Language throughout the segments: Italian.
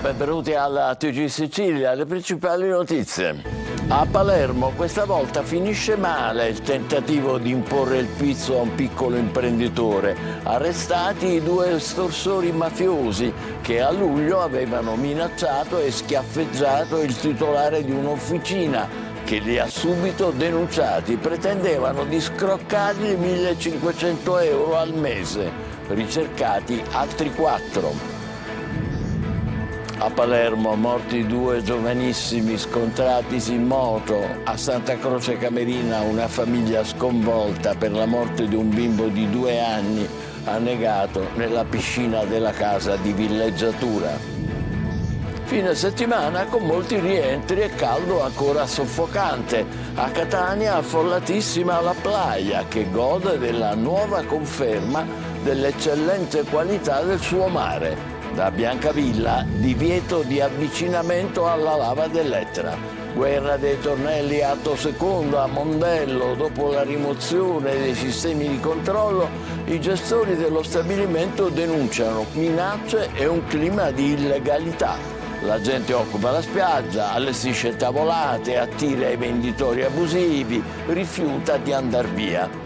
Benvenuti alla TG Sicilia, le principali notizie. A Palermo questa volta finisce male il tentativo di imporre il pizzo a un piccolo imprenditore. Arrestati i due estorsori mafiosi che a luglio avevano minacciato e schiaffeggiato il titolare di un'officina che li ha subito denunciati. Pretendevano di scroccargli 1.500 euro al mese. Ricercati altri 4. A Palermo, morti 2 giovanissimi scontratisi in moto. A Santa Croce Camerina, una famiglia sconvolta per la morte di un bimbo di 2 anni annegato nella piscina della casa di villeggiatura. Fine settimana con molti rientri e caldo ancora soffocante. A Catania, affollatissima la playa, che gode della nuova conferma dell'eccellente qualità del suo mare. Da Biancavilla, divieto di avvicinamento alla lava dell'Etna. Guerra dei tornelli atto secondo a Mondello. Dopo la rimozione dei sistemi di controllo, i gestori dello stabilimento denunciano minacce e un clima di illegalità. La gente occupa la spiaggia, allestisce tavolate, attira i venditori abusivi, rifiuta di andar via.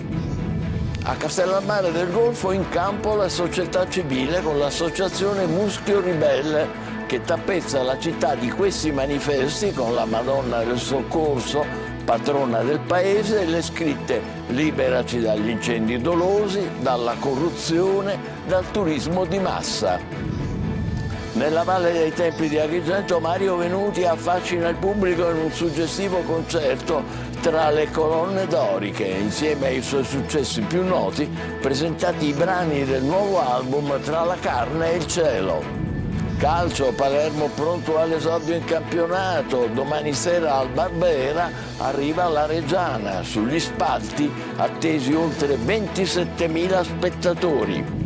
A Castellammare del Golfo in campo la società civile con l'associazione Muschio Ribelle che tappezza la città di questi manifesti con la Madonna del Soccorso, patrona del paese, e le scritte "Liberaci dagli incendi dolosi, dalla corruzione, dal turismo di massa". Nella Valle dei Templi di Agrigento Mario Venuti affascina il pubblico in un suggestivo concerto tra le colonne doriche. Insieme ai suoi successi più noti, presentati i brani del nuovo album Tra la carne e il cielo. Calcio, Palermo pronto all'esordio in campionato. Domani sera al Barbera arriva la Reggiana. Sugli spalti attesi oltre 27.000 spettatori.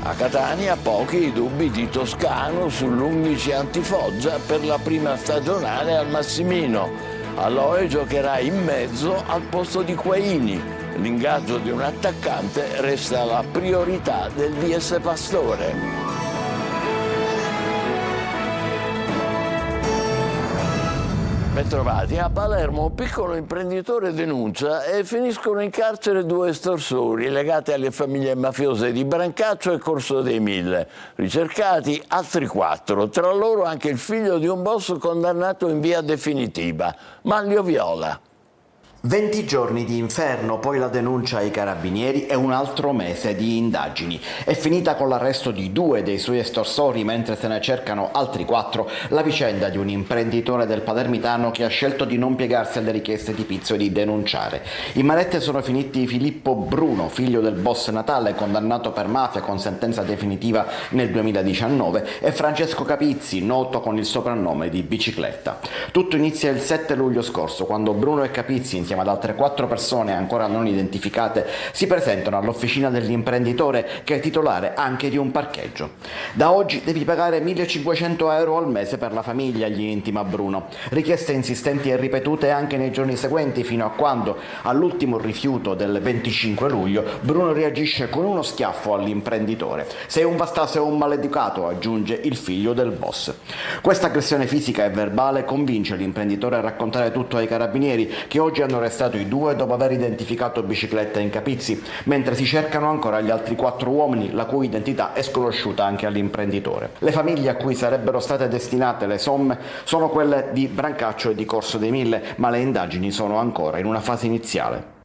A Catania pochi i dubbi di Toscano sull'11 antifoggia per la prima stagionale al Massimino. Aloe giocherà in mezzo al posto di Quaini. L'ingaggio di un attaccante resta la priorità del DS Pastore. Bentrovati. A Palermo un piccolo imprenditore denuncia e finiscono in carcere 2 estorsori legati alle famiglie mafiose di Brancaccio e Corso dei Mille. Ricercati altri 4, tra loro anche il figlio di un boss condannato in via definitiva, Manlio Viola. 20 giorni di inferno, poi la denuncia ai carabinieri e un altro mese di indagini. È finita con l'arresto di 2 dei suoi estorsori, mentre se ne cercano altri 4, la vicenda di un imprenditore del palermitano che ha scelto di non piegarsi alle richieste di Pizzo e di denunciare. In manette sono finiti Filippo Bruno, figlio del boss Natale, condannato per mafia con sentenza definitiva nel 2019, e Francesco Capizzi, noto con il soprannome di Bicicletta. Tutto inizia il 7 luglio scorso, quando Bruno e Capizzi, insieme ad altre 4 persone ancora non identificate, si presentano all'officina dell'imprenditore, che è titolare anche di un parcheggio. Da oggi devi pagare 1.500 euro al mese per la famiglia, gli intima Bruno. Richieste insistenti e ripetute anche nei giorni seguenti, fino a quando, all'ultimo rifiuto del 25 luglio, Bruno reagisce con uno schiaffo all'imprenditore. "Sei un bastardo e un maleducato", aggiunge il figlio del boss. Questa aggressione fisica e verbale convince l'imprenditore a raccontare tutto ai carabinieri, che oggi hanno arrestato i 2 dopo aver identificato Bicicletta in Capizzi, mentre si cercano ancora gli altri 4 uomini, la cui identità è sconosciuta anche all'imprenditore. Le famiglie a cui sarebbero state destinate le somme sono quelle di Brancaccio e di Corso dei Mille, ma le indagini sono ancora in una fase iniziale.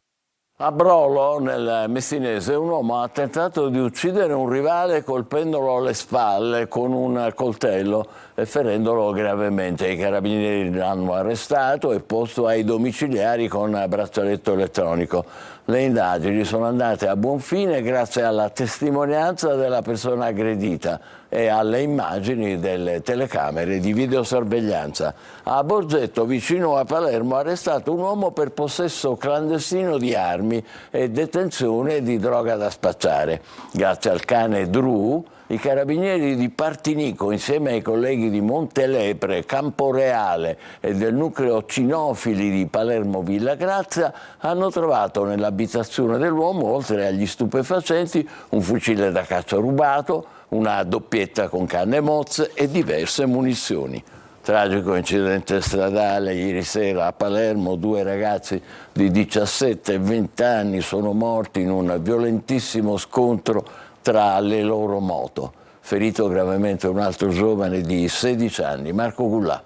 A Brolo, nel Messinese, un uomo ha tentato di uccidere un rivale colpendolo alle spalle con un coltello e ferendolo gravemente. I carabinieri l'hanno arrestato e posto ai domiciliari con braccialetto elettronico. Le indagini sono andate a buon fine grazie alla testimonianza della persona aggredita e alle immagini delle telecamere di videosorveglianza. A Borgetto, vicino a Palermo, arrestato un uomo per possesso clandestino di armi e detenzione di droga da spacciare. Grazie al cane Dru, i carabinieri di Partinico, insieme ai colleghi di Montelepre, Camporeale e del nucleo cinofili di Palermo Villa Grazia, hanno trovato nell'abitazione dell'uomo, oltre agli stupefacenti, un fucile da caccia rubato, una doppietta con canne mozze e diverse munizioni. Tragico incidente stradale ieri sera a Palermo, 2 ragazzi di 17 e 20 anni sono morti in un violentissimo scontro tra le loro moto. Ferito gravemente un altro giovane di 16 anni, Marco Gullà.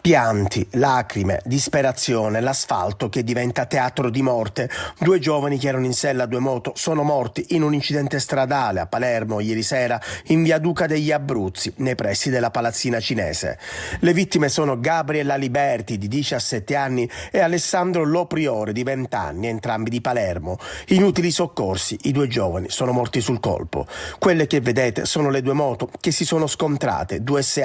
Pianti, lacrime, disperazione, l'asfalto che diventa teatro di morte. 2 giovani che erano in sella a 2 moto sono morti in un incidente stradale a Palermo ieri sera in via Duca degli Abruzzi, nei pressi della Palazzina Cinese. Le vittime sono Gabriella Liberti di 17 anni e Alessandro Lopriore di 20 anni, entrambi di Palermo. Inutili soccorsi, i 2 giovani sono morti sul colpo. Quelle che vedete sono le 2 moto che si sono scontrate, 2 SH,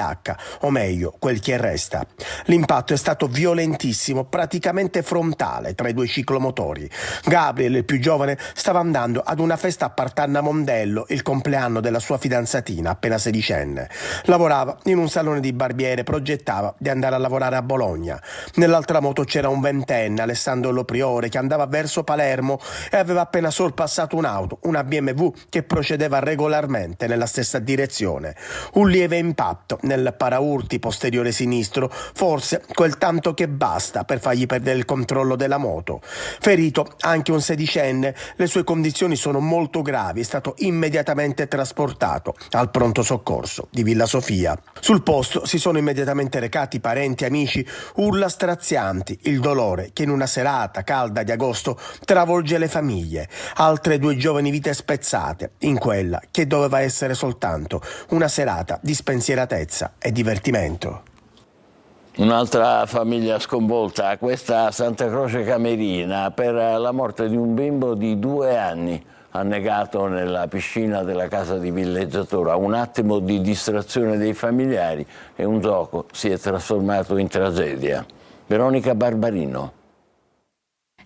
o meglio, quel che resta. L'impatto è stato violentissimo, praticamente frontale tra i 2 ciclomotori. Gabriel, il più giovane, stava andando ad una festa a Partanna Mondello, il compleanno della sua fidanzatina, appena sedicenne. Lavorava in un salone di barbiere, progettava di andare a lavorare a Bologna. Nell'altra moto c'era un 20enne, Alessandro Lopriore, che andava verso Palermo e aveva appena sorpassato un'auto, una BMW, che procedeva regolarmente nella stessa direzione. Un lieve impatto nel paraurti posteriore sinistro, forse quel tanto che basta per fargli perdere il controllo della moto. Ferito anche un sedicenne, le sue condizioni sono molto gravi, è stato immediatamente trasportato al pronto soccorso di Villa Sofia. Sul posto si sono immediatamente recati parenti e amici, urla strazianti, il dolore che in una serata calda di agosto travolge le famiglie. Altre 2 giovani vite spezzate in quella che doveva essere soltanto una serata di spensieratezza e divertimento. Un'altra famiglia sconvolta, questa a Santa Croce Camerina, per la morte di un bimbo di 2 anni, annegato nella piscina della casa di villeggiatura. Un attimo di distrazione dei familiari e un gioco si è trasformato in tragedia. Veronica Barbarino.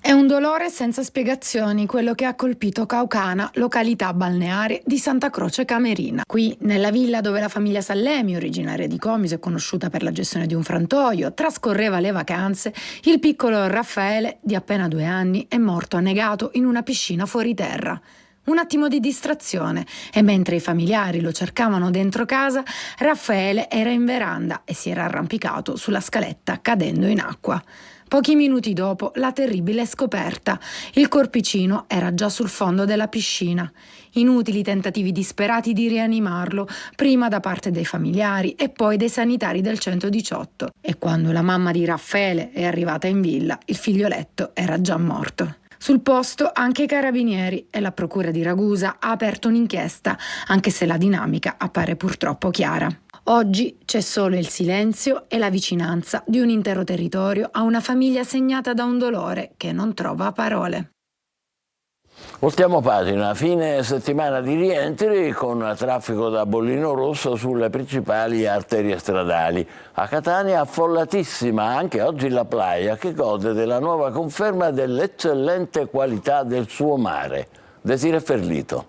È un dolore senza spiegazioni quello che ha colpito Caucana, località balneare di Santa Croce Camerina. Qui, nella villa dove la famiglia Sallemi, originaria di Comiso e conosciuta per la gestione di un frantoio, trascorreva le vacanze, il piccolo Raffaele, di appena 2 anni, è morto annegato in una piscina fuori terra. Un attimo di distrazione e mentre i familiari lo cercavano dentro casa, Raffaele era in veranda e si era arrampicato sulla scaletta cadendo in acqua. Pochi minuti dopo, la terribile scoperta. Il corpicino era già sul fondo della piscina. Inutili tentativi disperati di rianimarlo, prima da parte dei familiari e poi dei sanitari del 118. E quando la mamma di Raffaele è arrivata in villa, il figlioletto era già morto. Sul posto anche i carabinieri e la procura di Ragusa ha aperto un'inchiesta, anche se la dinamica appare purtroppo chiara. Oggi c'è solo il silenzio e la vicinanza di un intero territorio a una famiglia segnata da un dolore che non trova parole. Voltiamo pagina, fine settimana di rientri con traffico da bollino rosso sulle principali arterie stradali. A Catania affollatissima anche oggi la Playa, che gode della nuova conferma dell'eccellente qualità del suo mare. Desiree Ferlito.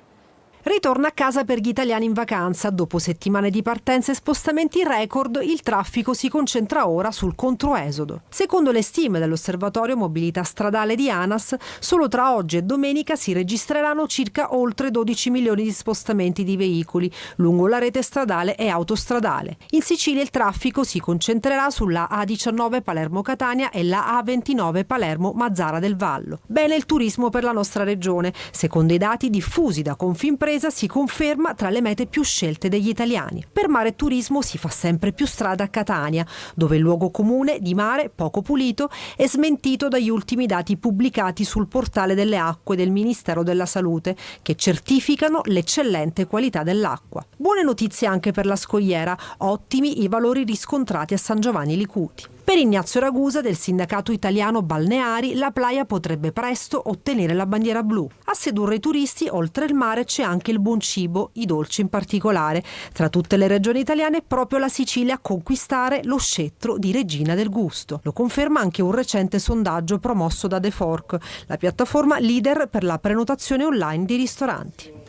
Ritorna a casa per gli italiani in vacanza. Dopo settimane di partenze e spostamenti record, il traffico si concentra ora sul controesodo. Secondo le stime dell'Osservatorio Mobilità Stradale di ANAS, solo tra oggi e domenica si registreranno circa oltre 12 milioni di spostamenti di veicoli lungo la rete stradale e autostradale. In Sicilia il traffico si concentrerà sulla A19 Palermo-Catania e la A29 Palermo-Mazzara del Vallo. Bene il turismo per la nostra regione. Secondo i dati diffusi da Confimpresa, si conferma tra le mete più scelte degli italiani. Per mare e turismo si fa sempre più strada a Catania, dove il luogo comune di mare poco pulito è smentito dagli ultimi dati pubblicati sul portale delle acque del Ministero della Salute, che certificano l'eccellente qualità dell'acqua. Buone notizie anche per la scogliera, ottimi i valori riscontrati a San Giovanni Licuti. Per Ignazio Ragusa del Sindacato Italiano Balneari, la Playa potrebbe presto ottenere la bandiera blu. A sedurre i turisti, oltre il mare, c'è anche il buon cibo, i dolci in particolare. Tra tutte le regioni italiane, proprio la Sicilia a conquistare lo scettro di regina del gusto. Lo conferma anche un recente sondaggio promosso da The Fork, la piattaforma leader per la prenotazione online di ristoranti.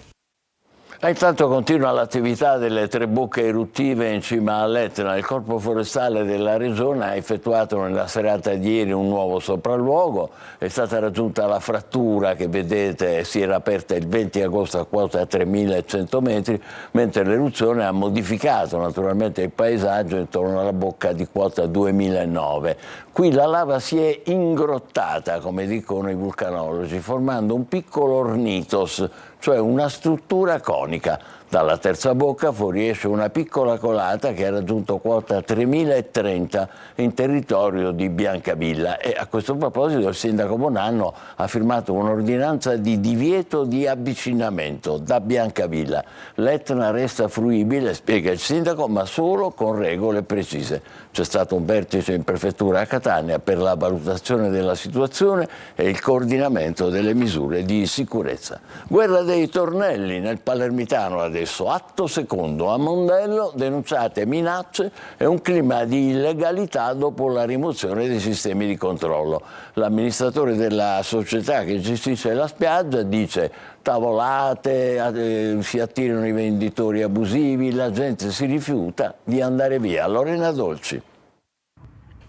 Intanto continua l'attività delle 3 bocche eruttive in cima all'Etna. Il Corpo Forestale della Regione ha effettuato nella serata di ieri un nuovo sopralluogo. È stata raggiunta la frattura che vedete, si era aperta il 20 agosto a quota 3.100 metri, mentre l'eruzione ha modificato naturalmente il paesaggio intorno alla bocca di quota 2.009. Qui la lava si è ingrottata, come dicono i vulcanologi, formando un piccolo ornitos, cioè una struttura conica. Dalla terza bocca fuoriesce una piccola colata che ha raggiunto quota 3030 in territorio di Biancavilla, e a questo proposito il sindaco Bonanno ha firmato un'ordinanza di divieto di avvicinamento da Biancavilla. L'Etna resta fruibile, spiega il sindaco, ma solo con regole precise. C'è stato un vertice in prefettura a Catania per la valutazione della situazione e il coordinamento delle misure di sicurezza. Guerra dei tornelli nel palermitano adesso. Atto secondo a Mondello, denunciate minacce e un clima di illegalità dopo la rimozione dei sistemi di controllo. L'amministratore della società che gestisce la spiaggia dice: tavolate, si attirano i venditori abusivi, la gente si rifiuta di andare via. Lorena Dolci.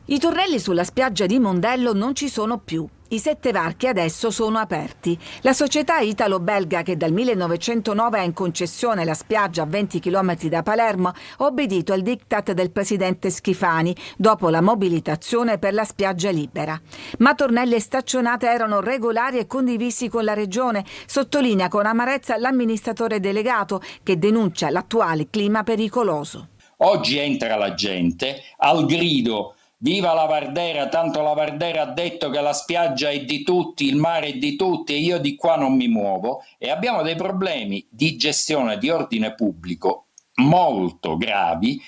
I tornelli sulla spiaggia di Mondello non ci sono più. I 7 varchi adesso sono aperti. La società italo-belga, che dal 1909 ha in concessione la spiaggia a 20 km da Palermo, ha obbedito al diktat del presidente Schifani dopo la mobilitazione per la spiaggia libera. Ma tornelli e staccionate erano regolari e condivisi con la regione, sottolinea con amarezza l'amministratore delegato, che denuncia l'attuale clima pericoloso. Oggi entra la gente al grido: viva la Vardera, tanto la Vardera ha detto che la spiaggia è di tutti, il mare è di tutti e io di qua non mi muovo, e abbiamo dei problemi di gestione di ordine pubblico molto gravi,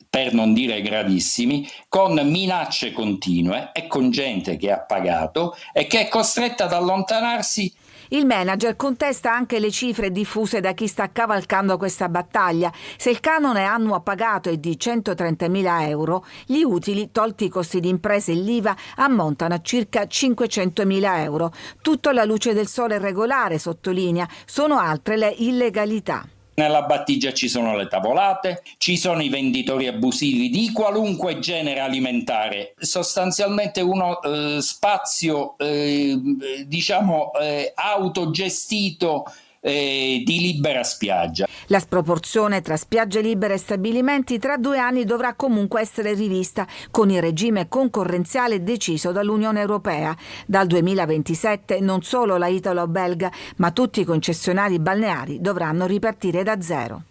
per non dire gravissimi, con minacce continue e con gente che ha pagato e che è costretta ad allontanarsi. Il manager contesta anche le cifre diffuse da chi sta cavalcando questa battaglia. Se il canone annuo pagato è di 130.000 euro, gli utili, tolti i costi di impresa e l'IVA, ammontano a circa 500.000 euro. Tutto alla luce del sole regolare, sottolinea, sono altre le illegalità. Nella battigia ci sono le tavolate, ci sono i venditori abusivi di qualunque genere alimentare, sostanzialmente uno spazio autogestito di libera spiaggia. La sproporzione tra spiagge libere e stabilimenti tra 2 anni dovrà comunque essere rivista con il regime concorrenziale deciso dall'Unione Europea. Dal 2027 non solo la italo-belga, ma tutti i concessionari balneari dovranno ripartire da zero.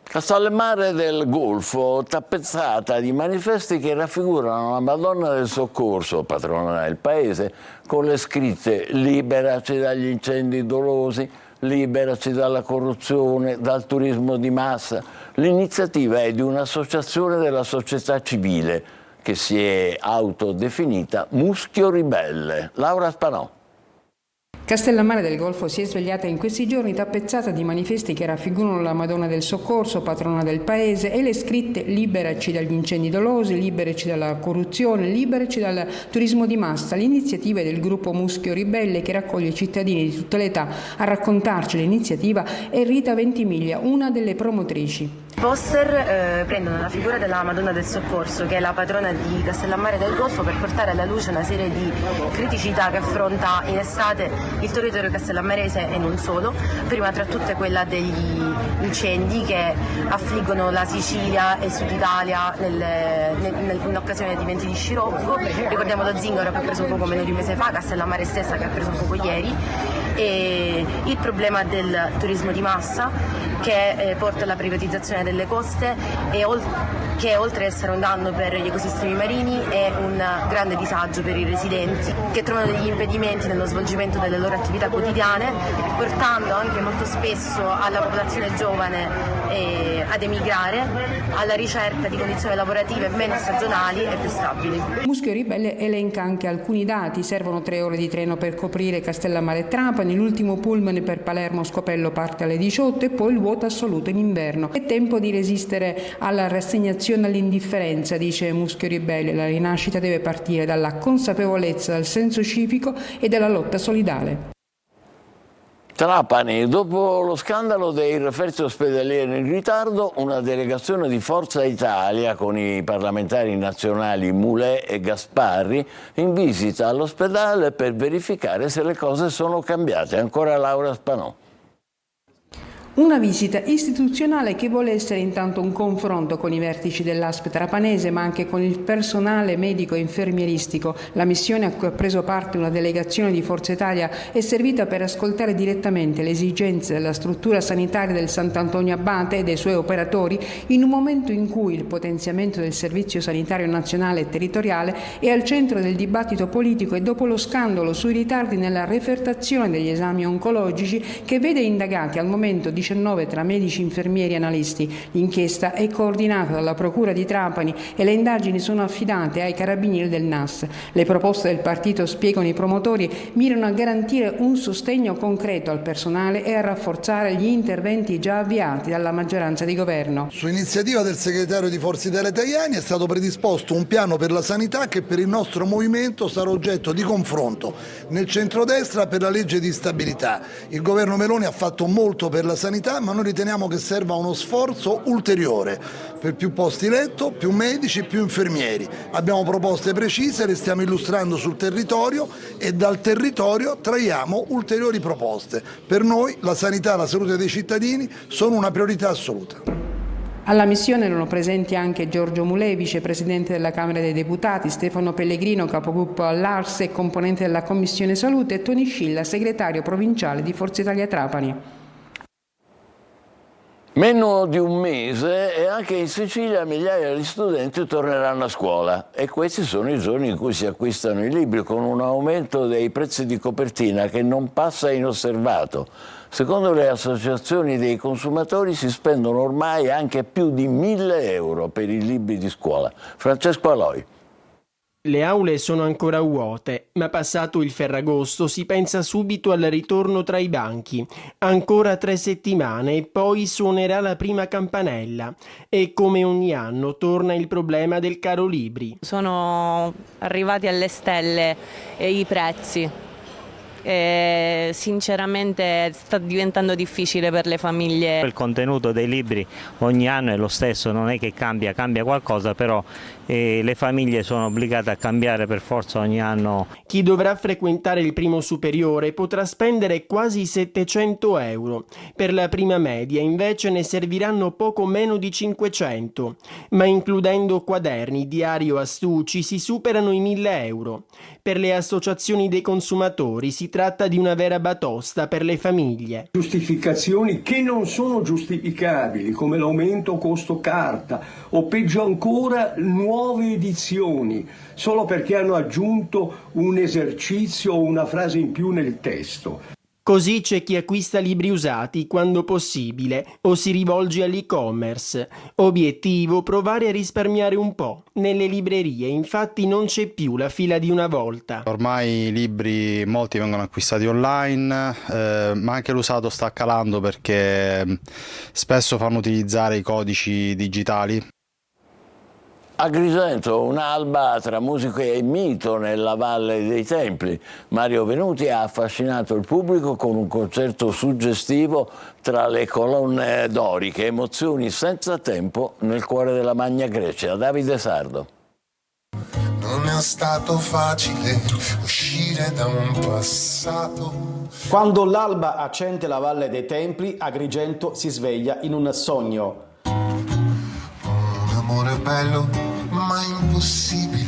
Castellammare del Golfo, tappezzata di manifesti che raffigurano la Madonna del Soccorso, patrona del paese, con le scritte "Liberaci dagli incendi dolosi", "Liberaci dalla corruzione, dal turismo di massa". L'iniziativa è di un'associazione della società civile che si è autodefinita Muschio Ribelle. Laura Spanò. Castellammare del Golfo si è svegliata in questi giorni tappezzata di manifesti che raffigurano la Madonna del Soccorso, patrona del paese, e le scritte "Liberaci dagli incendi dolosi", "Liberaci dalla corruzione", "Liberaci dal turismo di massa". L'iniziativa è del gruppo Muschio Ribelle, che raccoglie cittadini di tutte le età. A raccontarci l'iniziativa è Rita Ventimiglia, una delle promotrici. I poster prendono la figura della Madonna del Soccorso, che è la patrona di Castellammare del Golfo, per portare alla luce una serie di criticità che affronta in estate il territorio castellammarese e non solo, prima tra tutte quella degli incendi che affliggono la Sicilia e il Sud Italia in occasione di eventi di scirocco. Ricordiamo lo Zingaro che ha preso fuoco meno di un mese fa, Castellammare stessa che ha preso fuoco ieri, e il problema del turismo di massa che porta alla privatizzazione delle coste e che oltre ad essere un danno per gli ecosistemi marini è un grande disagio per i residenti, che trovano degli impedimenti nello svolgimento delle loro attività quotidiane, portando anche molto spesso alla popolazione giovane ad emigrare alla ricerca di condizioni lavorative meno stagionali e più stabili. Muschio Ribelle elenca anche alcuni dati: servono 3 ore di treno per coprire Castellammare e Trapani, l'ultimo pullman per Palermo Scopello parte alle 18 e poi il vuoto assoluto in inverno. È tempo di resistere alla rassegnazione, all'indifferenza, dice Muschio Ribelle. La rinascita deve partire dalla consapevolezza, dal senso civico e dalla lotta solidale. Trapani, dopo lo scandalo dei referti ospedalieri in ritardo, una delegazione di Forza Italia con i parlamentari nazionali Mulè e Gasparri in visita all'ospedale per verificare se le cose sono cambiate. Ancora Laura Spanò. Una visita istituzionale che vuole essere intanto un confronto con i vertici dell'ASP trapanese, ma anche con il personale medico e infermieristico. La missione a cui ha preso parte una delegazione di Forza Italia è servita per ascoltare direttamente le esigenze della struttura sanitaria del Sant'Antonio Abate e dei suoi operatori in un momento in cui il potenziamento del Servizio Sanitario Nazionale e Territoriale è al centro del dibattito politico e dopo lo scandalo sui ritardi nella refertazione degli esami oncologici che vede indagati al momento 19 tra medici, infermieri e analisti. L'inchiesta è coordinata dalla Procura di Trapani e le indagini sono affidate ai carabinieri del NAS. Le proposte del partito, spiegano i promotori, mirano a garantire un sostegno concreto al personale e a rafforzare gli interventi già avviati dalla maggioranza di governo. Su iniziativa del segretario di Forza Italia Tajani è stato predisposto un piano per la sanità che per il nostro movimento sarà oggetto di confronto nel centrodestra per la legge di stabilità. Il governo Meloni ha fatto molto per la sanità, ma noi riteniamo che serva uno sforzo ulteriore per più posti letto, più medici, più infermieri. Abbiamo proposte precise, le stiamo illustrando sul territorio e dal territorio traiamo ulteriori proposte. Per noi la sanità e la salute dei cittadini sono una priorità assoluta. Alla missione erano presenti anche Giorgio Mulè, vicepresidente della Camera dei Deputati, Stefano Pellegrino, capogruppo all'Arse e componente della Commissione Salute, e Toni Scilla, segretario provinciale di Forza Italia Trapani. Meno di un mese e anche in Sicilia migliaia di studenti torneranno a scuola e questi sono i giorni in cui si acquistano i libri con un aumento dei prezzi di copertina che non passa inosservato. Secondo le associazioni dei consumatori si spendono ormai anche più di 1.000 euro per i libri di scuola. Francesco Aloi. Le aule sono ancora vuote, ma passato il Ferragosto si pensa subito al ritorno tra i banchi. Ancora 3 settimane e poi suonerà la prima campanella. E come ogni anno torna il problema del caro libri. Sono arrivati alle stelle i prezzi. E sinceramente sta diventando difficile per le famiglie. Il contenuto dei libri ogni anno è lo stesso, non è che cambia qualcosa, però le famiglie sono obbligate a cambiare per forza ogni anno. Chi dovrà frequentare il primo superiore potrà spendere quasi 700 euro. Per la prima media invece ne serviranno poco meno di 500, ma includendo quaderni, diario, astucci si superano i 1.000 euro. Per le associazioni dei consumatori si tratta di una vera batosta per le famiglie. Giustificazioni che non sono giustificabili, come l'aumento costo carta o peggio ancora nuove edizioni, solo perché hanno aggiunto un esercizio o una frase in più nel testo. Così c'è chi acquista libri usati quando possibile o si rivolge all'e-commerce. Obiettivo: provare a risparmiare un po'. Nelle librerie infatti non c'è più la fila di una volta. Ormai i libri molti vengono acquistati online, ma anche l'usato sta calando perché spesso fanno utilizzare i codici digitali. Agrigento, un'alba tra musica e mito nella Valle dei Templi. Mario Venuti ha affascinato il pubblico con un concerto suggestivo tra le colonne doriche, emozioni senza tempo nel cuore della Magna Grecia. Davide Sardo. Non è stato facile uscire da un passato. Quando l'alba accende la Valle dei Templi, Agrigento si sveglia in un sogno. Un amore bello ma impossibile.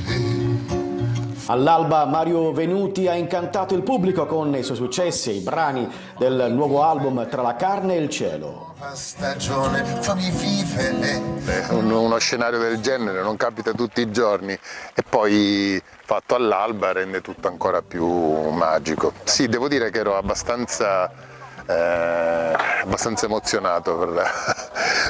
All'alba Mario Venuti ha incantato il pubblico con i suoi successi, i brani del nuovo album Tra la carne e il cielo. Stagione, fammi vivere. Uno scenario del genere non capita tutti i giorni e poi fatto all'alba rende tutto ancora più magico. Sì, devo dire che ero abbastanza emozionato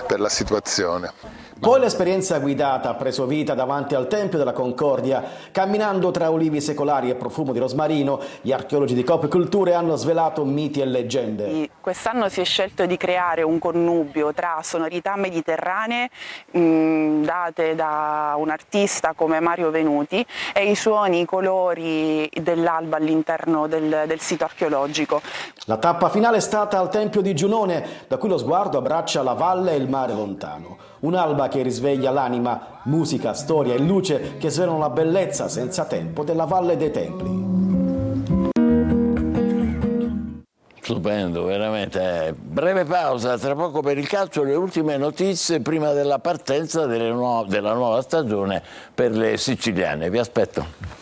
per la situazione. Poi l'esperienza guidata ha preso vita davanti al Tempio della Concordia. Camminando tra ulivi secolari e profumo di rosmarino, gli archeologi di Coop Culture hanno svelato miti e leggende. I Quest'anno si è scelto di creare un connubio tra sonorità mediterranee date da un artista come Mario Venuti e i suoni, i colori dell'alba all'interno del sito archeologico. La tappa finale è stata al Tempio di Giunone, da cui lo sguardo abbraccia la valle e il mare lontano. Un'alba che risveglia l'anima, musica, storia e luce che svelano la bellezza senza tempo della Valle dei Templi. Stupendo, veramente. Breve pausa, tra poco per il calcio, le ultime notizie prima della partenza della nuova stagione per le siciliane. Vi aspetto.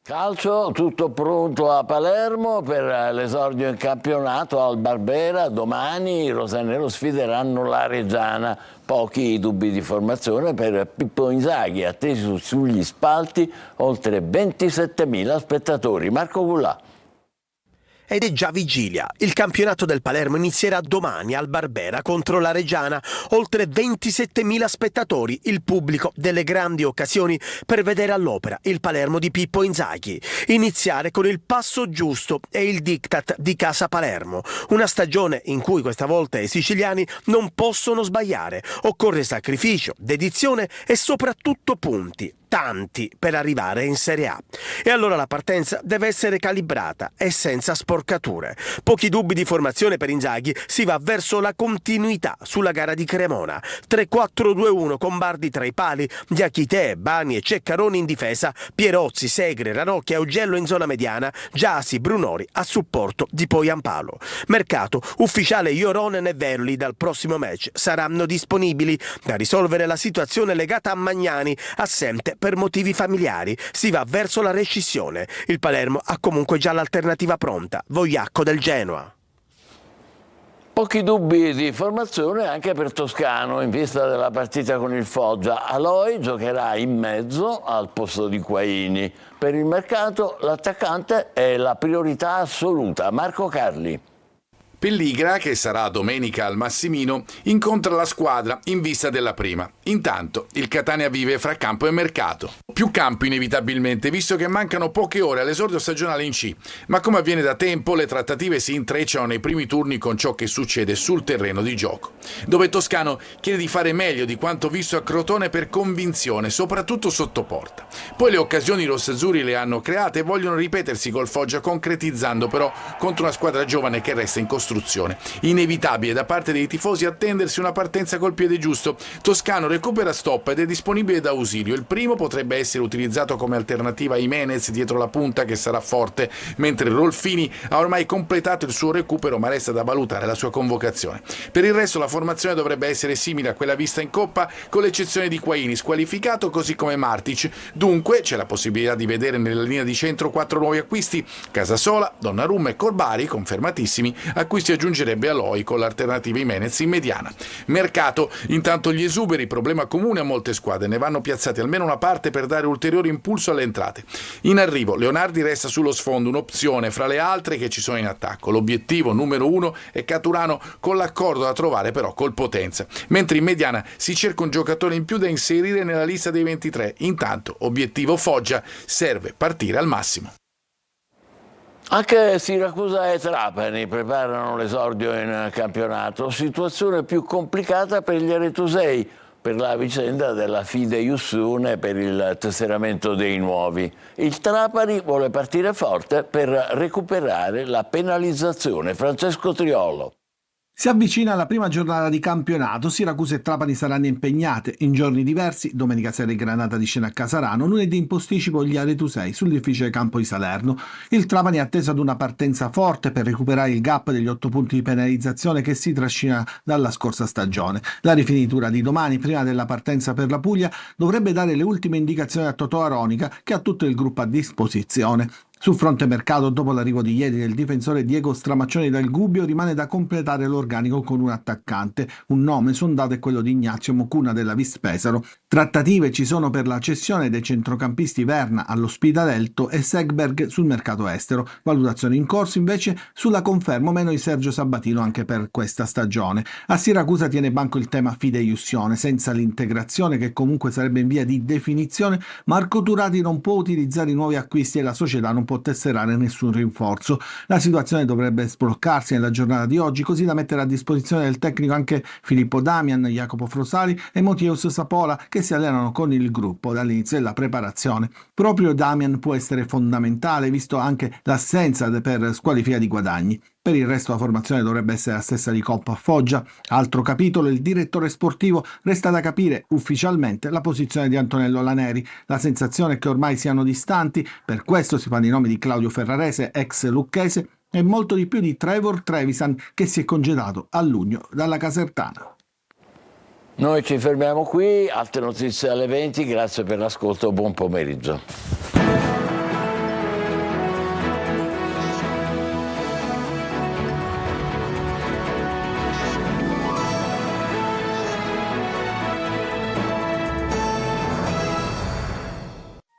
Calcio, tutto pronto a Palermo per l'esordio in campionato al Barbera. Domani i rosanero sfideranno la Reggiana. Pochi dubbi di formazione per Pippo Inzaghi, attesi sugli spalti oltre 27.000 spettatori. Marco Gullà. Ed è già vigilia. Il campionato del Palermo inizierà domani al Barbera contro la Reggiana. Oltre 27.000 spettatori, il pubblico delle grandi occasioni per vedere all'opera il Palermo di Pippo Inzaghi. Iniziare con il passo giusto e il diktat di Casa Palermo. Una stagione in cui questa volta i siciliani non possono sbagliare. Occorre sacrificio, dedizione e soprattutto punti. Tanti per arrivare in Serie A. E allora la partenza deve essere calibrata e senza sporcature. Pochi dubbi di formazione per Inzaghi, si va verso la continuità sulla gara di Cremona. 3-4-2-1 con Bardi tra i pali, Diachité, Bani e Ceccaroni in difesa, Pierozzi, Segre, Ranocchia e Augello in zona mediana, Giasi, Brunori a supporto di Poyampalo. Mercato, ufficiale Joronen e Verli dal prossimo match saranno disponibili. Da risolvere la situazione legata a Magnani, assente per motivi familiari. Si va verso la rescissione. Il Palermo ha comunque già l'alternativa pronta, Vogliacco del Genoa. Pochi dubbi di formazione anche per Toscano in vista della partita con il Foggia. Aloi giocherà in mezzo al posto di Quaini. Per il mercato l'attaccante è la priorità assoluta. Marco Carli. Pelligra, che sarà domenica al Massimino, incontra la squadra in vista della prima. Intanto il Catania vive fra campo e mercato. Più campo inevitabilmente, visto che mancano poche ore all'esordio stagionale in C. Ma come avviene da tempo, le trattative si intrecciano nei primi turni con ciò che succede sul terreno di gioco, dove Toscano chiede di fare meglio di quanto visto a Crotone per convinzione, soprattutto sotto porta. Poi le occasioni i rossazzurri le hanno create e vogliono ripetersi col Foggia, concretizzando però contro una squadra giovane che resta in costruzione. Inevitabile da parte dei tifosi attendersi una partenza col piede giusto. Toscano recupera stop ed è disponibile da Ausilio. Il primo potrebbe essere utilizzato come alternativa a Jimenez dietro la punta, che sarà forte, mentre Rolfini ha ormai completato il suo recupero, ma resta da valutare la sua convocazione. Per il resto la formazione dovrebbe essere simile a quella vista in Coppa, con l'eccezione di Quaini squalificato, così come Martic. Dunque c'è la possibilità di vedere nella linea di centro 4 nuovi acquisti: Casasola, Donnarumma e Corbari, confermatissimi, a cui si aggiungerebbe Aloi con l'alternativa Jimenez in mediana. Mercato, intanto gli esuberi, problema comune a molte squadre, ne vanno piazzati almeno una parte per dare ulteriore impulso alle entrate. In arrivo Leonardi resta sullo sfondo, un'opzione fra le altre che ci sono in attacco. L'obiettivo numero 1 è Caturano, con l'accordo da trovare però col Potenza, mentre in mediana si cerca un giocatore in più da inserire nella lista dei 23. Intanto obiettivo Foggia, serve partire al massimo. Anche Siracusa e Trapani preparano l'esordio in campionato, situazione più complicata per gli aretusei per la vicenda della Fide Jussune per il tesseramento dei nuovi. Il Trapani vuole partire forte per recuperare la penalizzazione. Francesco Triolo. Si avvicina la prima giornata di campionato, Siracusa e Trapani saranno impegnate in giorni diversi, domenica sera in Granata di scena a Casarano, lunedì in posticipo gli Aretusei sul difficile campo di Salerno. Il Trapani è atteso ad una partenza forte per recuperare il gap degli 8 punti di penalizzazione che si trascina dalla scorsa stagione. La rifinitura di domani, prima della partenza per la Puglia, dovrebbe dare le ultime indicazioni a Totò Aronica, che ha tutto il gruppo a disposizione. Sul fronte mercato, dopo l'arrivo di ieri del difensore Diego Stramaccioni dal Gubbio, rimane da completare l'organico con un attaccante. Un nome sondato è quello di Ignazio Mocuna della Vis Pesaro. Trattative ci sono per la cessione dei centrocampisti Verna all'Ospitaletto e Segberg sul mercato estero. Valutazione in corso invece sulla conferma o meno di Sergio Sabatino anche per questa stagione. A Siracusa tiene banco il tema fideiussione. Senza l'integrazione, che comunque sarebbe in via di definizione, Marco Turati non può utilizzare i nuovi acquisti e la società non può tesserare nessun rinforzo. La situazione dovrebbe sbloccarsi nella giornata di oggi, così da mettere a disposizione del tecnico anche Filippo Damian, Jacopo Frosali e Motius Sapola, che si allenano con il gruppo dall'inizio della preparazione. Proprio Damian può essere fondamentale, visto anche l'assenza per squalifica di Guadagni. Per il resto la formazione dovrebbe essere la stessa di Coppa Foggia. Altro capitolo, il direttore sportivo. Resta da capire ufficialmente la posizione di Antonello Laneri. La sensazione è che ormai siano distanti, per questo si fanno i nomi di Claudio Ferrarese, ex lucchese, e molto di più di Trevor Trevisan, che si è congedato a luglio dalla Casertana. Noi ci fermiamo qui, altre notizie alle 20, grazie per l'ascolto, buon pomeriggio.